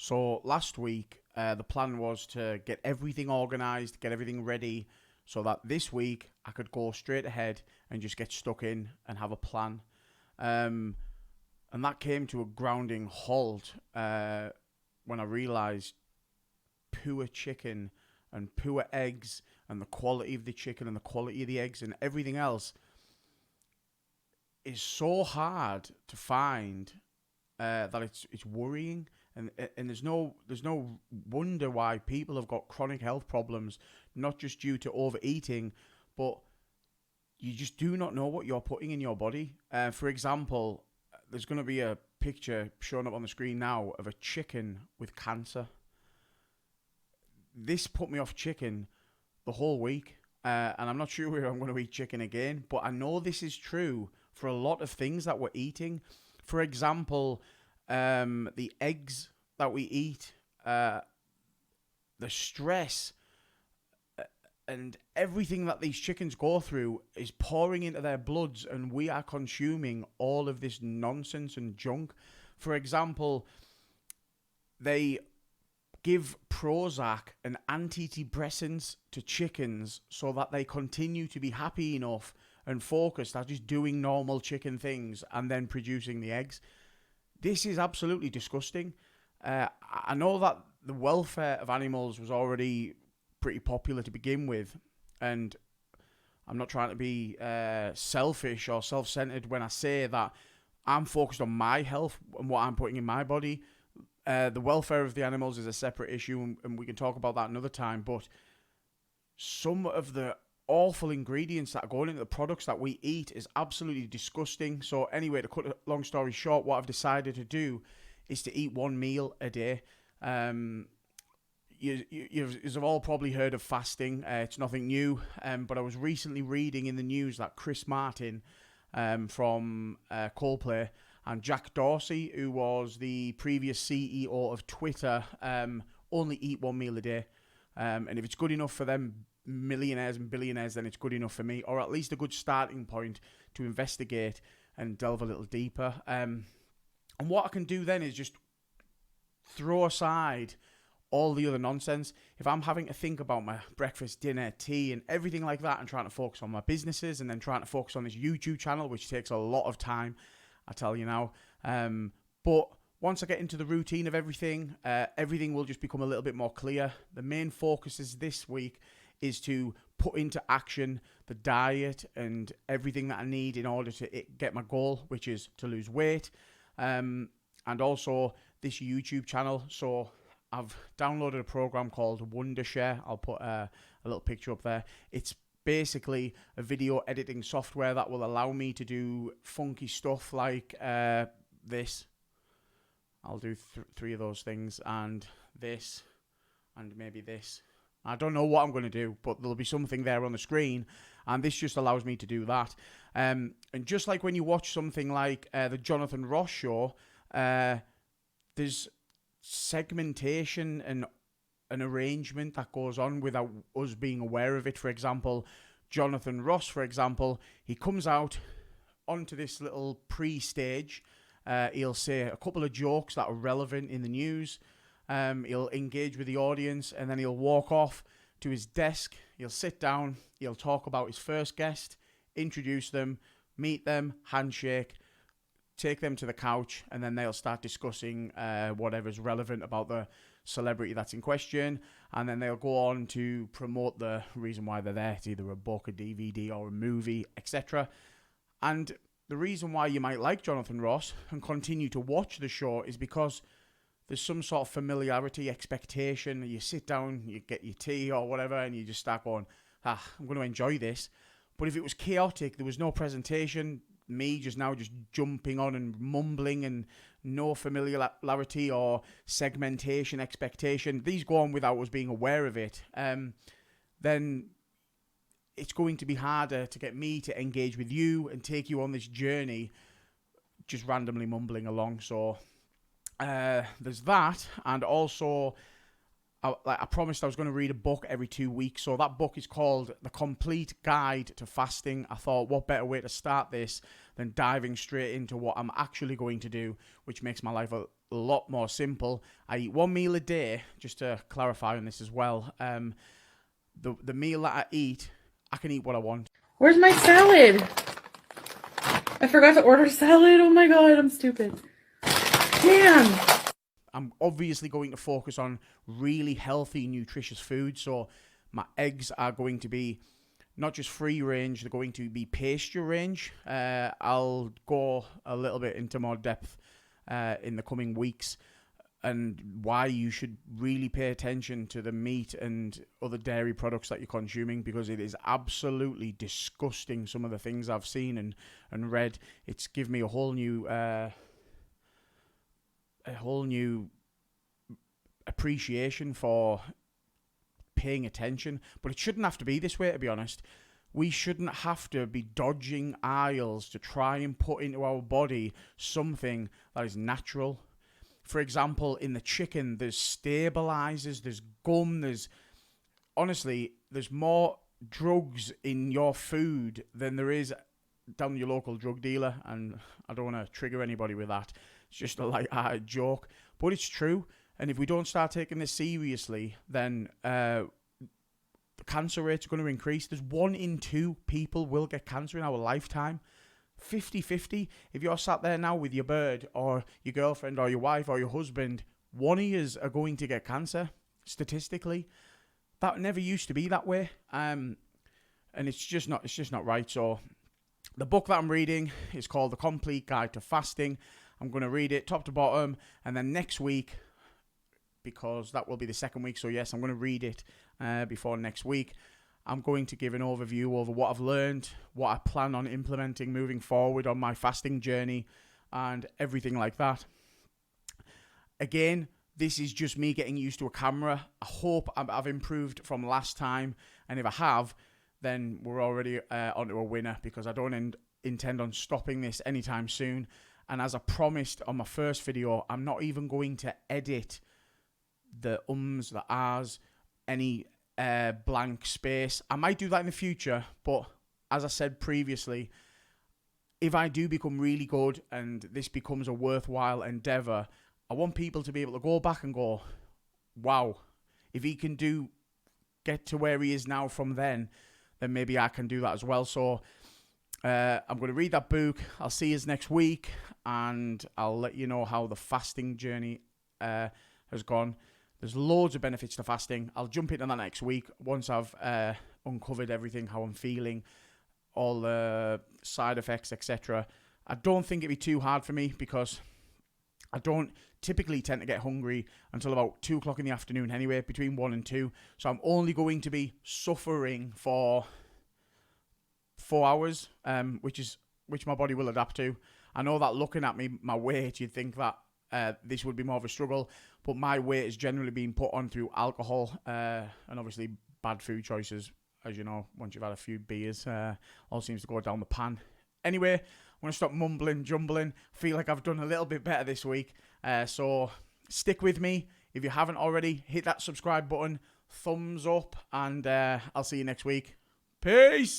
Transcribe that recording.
So last week, the plan was to get everything organised, get everything ready, so that this week I could go straight ahead and just get stuck in and have a plan. Um, and that came to a grounding halt when I realised poor chicken and poor eggs and the quality of the chicken and the quality of the eggs and everything else is so hard to find that it's worrying, and there's no wonder why people have got chronic health problems, not just due to overeating, but you just do not know what you're putting in your body. For example, there's going to be a picture showing up on the screen now of a chicken with cancer. This put me off chicken the whole week, and I'm not sure where I'm going to eat chicken again, but I know this is true for a lot of things that we're eating. For example, the eggs that we eat, the stress, and everything that these chickens go through is pouring into their bloods, and we are consuming all of this nonsense and junk. For example, they give Prozac and antidepressants to chickens so that they continue to be happy enough and focused at just doing normal chicken things and then producing the eggs. This is absolutely disgusting. I know that the welfare of animals was already pretty popular to begin with, and I'm not trying to be selfish or self-centered when I say that I'm focused on my health and what I'm putting in my body. The welfare of the animals is a separate issue, and we can talk about that another time, but some of the awful ingredients that are going into the products that we eat is absolutely disgusting. So anyway, to cut a long story short, what I've decided to do is to eat one meal a day. You've all probably heard of fasting. It's nothing new, but I was recently reading in the news that Chris Martin from Coldplay and Jack Dorsey, who was the previous CEO of Twitter, only eat one meal a day. And if it's good enough for them millionaires and billionaires, then it's good enough for me, or at least a good starting point to investigate and delve a little deeper. And what I can do then is just throw aside all the other nonsense. If I'm having to think about my breakfast, dinner, tea, and everything like that, and trying to focus on my businesses, and then trying to focus on this YouTube channel, which takes a lot of time, I tell you now. But once I get into the routine of everything, everything will just become a little bit more clear. The main focus is this week is to put into action the diet and everything that I need in order to get my goal, which is to lose weight, and also this YouTube channel. So I've downloaded a program called Wondershare. I'll put a little picture up there. It's basically a video editing software that will allow me to do funky stuff like this. I'll do three of those things, and this, and maybe this. I don't know what I'm going to do, but there'll be something there on the screen, and this just allows me to do that. And just like when you watch something like the Jonathan Ross show, there's segmentation and an arrangement that goes on without us being aware of it. For example, Jonathan Ross, he comes out onto this little pre-stage. He'll say a couple of jokes that are relevant in the news. He'll engage with the audience, and then he'll walk off to his desk. He'll sit down. He'll talk about his first guest, introduce them, meet them, handshake, take them to the couch, and then they'll start discussing whatever's relevant about the celebrity that's in question, and then they'll go on to promote the reason why they're there. It's either a book, a DVD, or a movie, etc. And the reason why you might like Jonathan Ross and continue to watch the show is because there's some sort of familiarity, expectation. You sit down, you get your tea or whatever, and you just start going, I'm going to enjoy this. But if it was chaotic, there was no presentation, me just jumping on and mumbling, and no familiarity or segmentation, expectation, these go on without us being aware of it, then it's going to be harder to get me to engage with you and take you on this journey just randomly mumbling along. So there's that, and also I promised I was going to read a book every 2 weeks. So that book is called The Complete Guide to Fasting. I thought, what better way to start this than diving straight into what I'm actually going to do, which makes my life a lot more simple. I eat one meal a day, just to clarify on this as well. The meal that I eat, I can eat what I want. Where's my salad? I forgot to order salad. Oh my god, I'm stupid. Damn. I'm obviously going to focus on really healthy, nutritious food. So my eggs are going to be not just free range, they're going to be pasture range. I'll go a little bit into more depth in the coming weeks, and why you should really pay attention to the meat and other dairy products that you're consuming, because it is absolutely disgusting, some of the things I've seen and read. It's given me a whole new appreciation for paying attention. But it shouldn't have to be this way, to be honest. We shouldn't have to be dodging aisles to try and put into our body something that is natural. For example, in the chicken, there's stabilizers, there's gum, there's more drugs in your food than there is down your local drug dealer. And I don't want to trigger anybody with that. It's just a light-hearted joke, but it's true. And if we don't start taking this seriously, then the cancer rates are going to increase. There's 1 in 2 people will get cancer in our lifetime. 50-50. If you're sat there now with your bird or your girlfriend or your wife or your husband, one of yous are going to get cancer, statistically. That never used to be that way. And it's just not right. So the book that I'm reading is called The Complete Guide to Fasting. I'm going to read it top to bottom, and then next week, because that will be the second week, so yes, I'm going to read it before next week. I'm going to give an overview over what I've learned, what I plan on implementing moving forward on my fasting journey, and everything like that. Again, this is just me getting used to a camera. I hope I've improved from last time, and if I have, then we're already onto a winner, because I don't intend on stopping this anytime soon. And as I promised on my first video, I'm not even going to edit the ums, the ahs, any blank space. I might do that in the future, but as I said previously, if I do become really good and this becomes a worthwhile endeavor, I want people to be able to go back and go, wow, if he can get to where he is now from then maybe I can do that as well. So I'm going to read that book. I'll see you next week, and I'll let you know how the fasting journey has gone. There's loads of benefits to fasting. I'll jump into that next week once I've uncovered everything, how I'm feeling, all the side effects, etc. I don't think it'd be too hard for me, because I don't typically tend to get hungry until about 2 o'clock in the afternoon anyway, between 1 and 2. So I'm only going to be suffering for 4 hours, which my body will adapt to. I know that looking at me, my weight, you'd think that this would be more of a struggle, but my weight is generally being put on through alcohol and obviously bad food choices. As you know, once you've had a few beers, all seems to go down the pan. Anyway, I'm going to stop mumbling, jumbling. I feel like I've done a little bit better this week. So stick with me. If you haven't already, hit that subscribe button, thumbs up, and I'll see you next week. Peace!